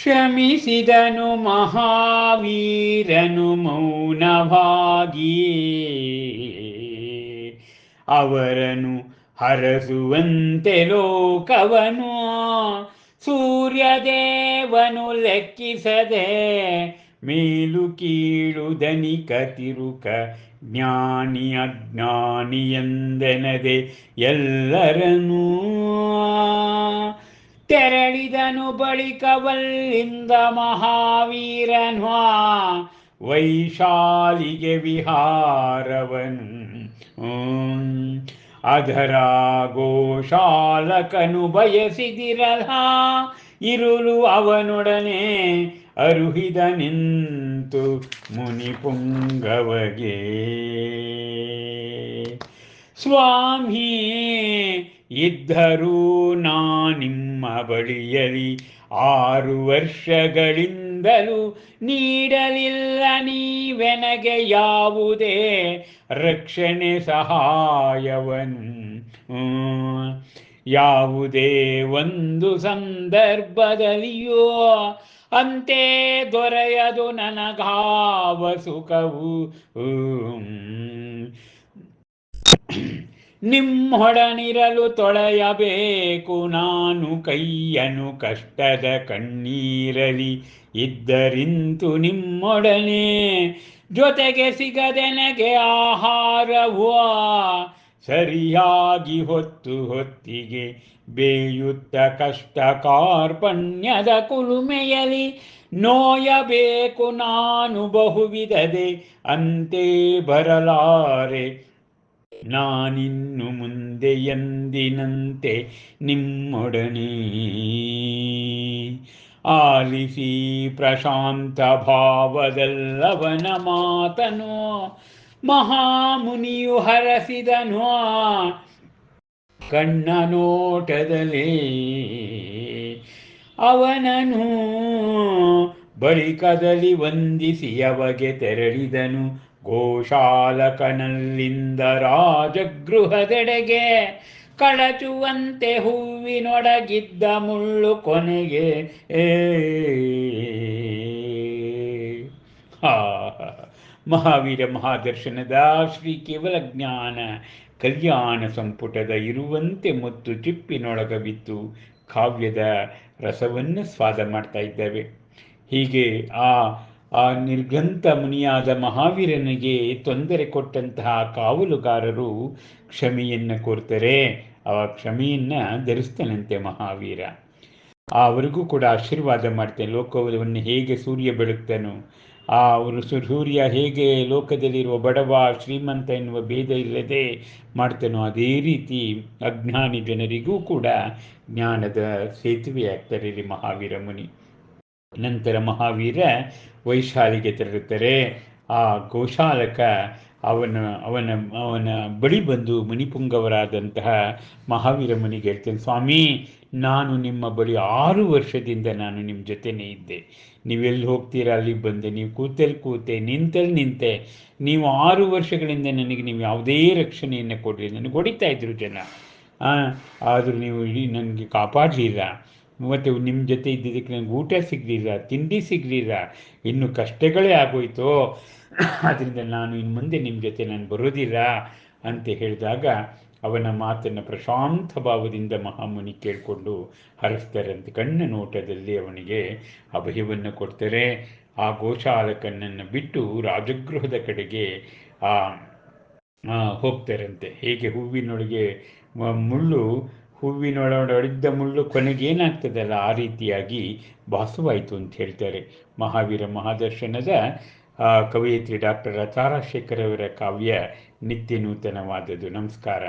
ಕ್ಷಮಿಸಿದನು ಮಹಾವೀರನು ಮೌನವಾಗಿಯೇ. ಅವರನು ಹರಸುವಂತೆ ಲೋಕವನು ಸೂರ್ಯದೇವನು ಲೆಕ್ಕಿಸದೆ, ಮೇಲು ಕೀಳು ಧನಿಕ ತಿರುಕ ಜ್ಞಾನಿ ಅಜ್ಞಾನಿ ಎಂದೆನದೆ ಎಲ್ಲರನ್ನೂ. ತೆರಳಿದನು ಬಳಿಕವಲ್ಲಿಂದ ಮಹಾವೀರನು ವೈಶಾಲಿಗೆ ವಿಹಾರವನು. ಅಧರ ಗೋಶಾಲಕನು ಬಯಸಿದಿರಲ ಇರುಳು ಅವನೊಡನೆ ಅರುಹಿದ ನಿಂತು ಮುನಿಪುಂಗವಗೆ. ಸ್ವಾಮಿ ಇದ್ದರೂ ನಾ ನಿಮ್ಮ ಬಳಿಯಲಿ 6 ವರ್ಷಗಳಿಂದಲೂ ನೀಡಲಿಲ್ಲ ನೀವೆನಗೆ ಯಾವುದೇ ರಕ್ಷಣೆ ಸಹಾಯವನ್ನು. ಯಾವುದೇ ಒಂದು ಸಂದರ್ಭದಲ್ಲಿಯೋ ಅಂತೆ ದೊರೆಯದು ನನಗಾವ ಸುಖವು. ನಿಮ್ಮೊಡನಿರಲು ತೊಳೆಯಬೇಕು ನಾನು ಕೈಯನು ಕಷ್ಟದ ಕಣ್ಣೀರಲಿ ಇದ್ದರಿಂತು ನಿಮ್ಮೊಡನೆ. ಜೊತೆಗೆ ಸಿಗದೆನಗೆ ಆಹಾರವೋ ಸರಿಯಾಗಿ ಹೊತ್ತು ಹೊತ್ತಿಗೆ ಬೇಯುತ್ತ ಕಷ್ಟ ಕಾರ್ಪಣ್ಯದ ಕುಲುಮೆಯಲಿ ನೋಯಬೇಕು ನಾನು ಬಹುವಿಧದೆ ಅಂತೆ ಬರಲಾರೆ ನಾನಿನ್ನು ಮುಂದೆ ಎಂದಿನಂತೆ ನಿಮ್ಮೊಡನೆ. ಆಲಿಸಿ ಪ್ರಶಾಂತ ಭಾವದಲ್ಲವನ ಮಾತನು ಮಹಾಮುನಿಯು ಹರಸಿದನು ಕಣ್ಣ ನೋಟದಲ್ಲಿ ಅವನನು. ಬಳಿಕದಲ್ಲಿ ವಂದಿಸಿ ಅವಗೆ ತೆರಳಿದನು ಗೋಶಾಲಕನಲ್ಲಿಂದ ರಾಜಗೃಹದೆಡೆಗೆ. ಕಳಚುವಂತೆ ಹೂವಿನೊಡಗಿದ್ದ ಮುಳ್ಳು ಕೊನೆಗೆ ಆ ಮಹಾವೀರ ಮಹಾದರ್ಶನದ ಶ್ರೀ ಕೇವಲ ಜ್ಞಾನ ಕಲ್ಯಾಣ ಸಂಪುಟದ ಇರುವಂತೆ ಮತ್ತು ಚಿಪ್ಪಿನೊಳಗವಿತ್ತು ಕಾವ್ಯದ ರಸವನ್ನು ಸ್ವಾದ ಮಾಡ್ತಾ ಇದ್ದೇವೆ. ಹೀಗೆ ಆ ಆ ನಿರ್ಗಂತ ಮುನಿಯಾದ ಮಹಾವೀರನಿಗೆ ತೊಂದರೆ ಕೊಟ್ಟಂತಹ ಕಾವಲುಗಾರರು ಕ್ಷಮೆಯನ್ನು ಕೋರ್ತಾರೆ. ಆ ಕ್ಷಮೆಯನ್ನು ಧರಿಸ್ತಾನಂತೆ ಮಹಾವೀರ. ಅವರಿಗೂ ಕೂಡ ಆಶೀರ್ವಾದ ಮಾಡ್ತೇನೆ. ಲೋಕವನ್ನು ಹೇಗೆ ಸೂರ್ಯ ಬೆಳಗ್ತಾನೋ ಅವರು ಸೂರ್ಯ ಹೇಗೆ ಲೋಕದಲ್ಲಿರುವ ಬಡವ ಶ್ರೀಮಂತ ಎನ್ನುವ ಭೇದ ಇಲ್ಲದೆ ಮಾಡ್ತಾನೋ ಅದೇ ರೀತಿ ಅಜ್ಞಾನಿ ಜನರಿಗೂ ಕೂಡ ಜ್ಞಾನದ ಸೇತುವೆಯಾಗ್ತಾರೆ ರೀ ಮಹಾವೀರ ಮುನಿ. ನಂತರ ಮಹಾವೀರ ವೈಶಾಲಿಗೆ ತೆರಳುತ್ತಾರೆ. ಆ ಗೋಶಾಲಕ ಅವನ ಅವನ ಅವನ ಬಳಿ ಬಂದು ಮುನಿಪುಂಗವರಾದಂತಹ ಮಹಾವೀರ ಮುನಿಗೆ ಹೇಳ್ತೇನೆ, ಸ್ವಾಮಿ ನಾನು ನಿಮ್ಮ ಬಳಿ 6 ವರ್ಷದಿಂದ ನಾನು ನಿಮ್ಮ ಜೊತೆನೇ ಇದ್ದೆ. ನೀವೆಲ್ಲಿ ಹೋಗ್ತೀರಾ ಅಲ್ಲಿ ಬಂದೆ, ನೀವು ಕೂತಲ್ಲಿ ಕೂತೆ, ನಿಂತಲ್ಲಿ ನಿಂತೆ. ನೀವು 6 ವರ್ಷಗಳಿಂದ ನನಗೆ ನೀವು ಯಾವುದೇ ರಕ್ಷಣೆಯನ್ನು ಕೊಡಲಿ. ನನಗೆ ಹೊಡಿತಾ ಇದ್ರು ಜನ, ಆದರೂ ನೀವು ನನಗೆ ಕಾಪಾಡಲಿಲ್ಲ. ಮತ್ತು ನಿಮ್ಮ ಜೊತೆ ಇದ್ದಿದ್ದಕ್ಕೆ ನನಗೆ ಊಟ ಸಿಗಲಿಲ್ಲ, ತಿಂಡಿ ಸಿಗಲಿಲ್ಲ, ಇನ್ನು ಕಷ್ಟಗಳೇ ಆಗೋಯ್ತು. ಅದರಿಂದ ನಾನು ಇನ್ನು ಮುಂದೆ ನಿಮ್ಮ ಜೊತೆ ನಾನು ಬರೋದಿಲ್ಲ ಅಂತ ಹೇಳಿದಾಗ ಅವನ ಮಾತನ್ನು ಪ್ರಶಾಂತ ಭಾವದಿಂದ ಮಹಾಮುನಿ ಕೇಳಿಕೊಂಡು ಹರಿಸ್ತಾರಂತೆ. ಕಣ್ಣ ನೋಟದಲ್ಲಿ ಅವನಿಗೆ ಅಭಯವನ್ನು ಕೊಡ್ತಾರೆ. ಆ ಗೋಶಾಲಕನನ್ನು ಬಿಟ್ಟು ರಾಜಗೃಹದ ಕಡೆಗೆ ಹೋಗ್ತಾರಂತೆ. ಹೇಗೆ ಹೂವಿನೊಳಗೆ ಮುಳ್ಳು ಹೂವಿನೊಳಗಿದ್ದ ಮುಳ್ಳು ಕೊನೆಗೆ ಏನಾಗ್ತದಲ್ಲ ಆ ರೀತಿಯಾಗಿ ಭಾಸವಾಯಿತು ಅಂತ ಹೇಳ್ತಾರೆ. ಮಹಾವೀರ ಮಹಾದರ್ಶನದ ಕವಯಿತ್ರಿ ಡಾಕ್ಟರ್ ತಾರಾಶೇಖರ್ ಅವರ ಕಾವ್ಯ ನಿತ್ಯ ನೂತನವಾದದ್ದು. ನಮಸ್ಕಾರ.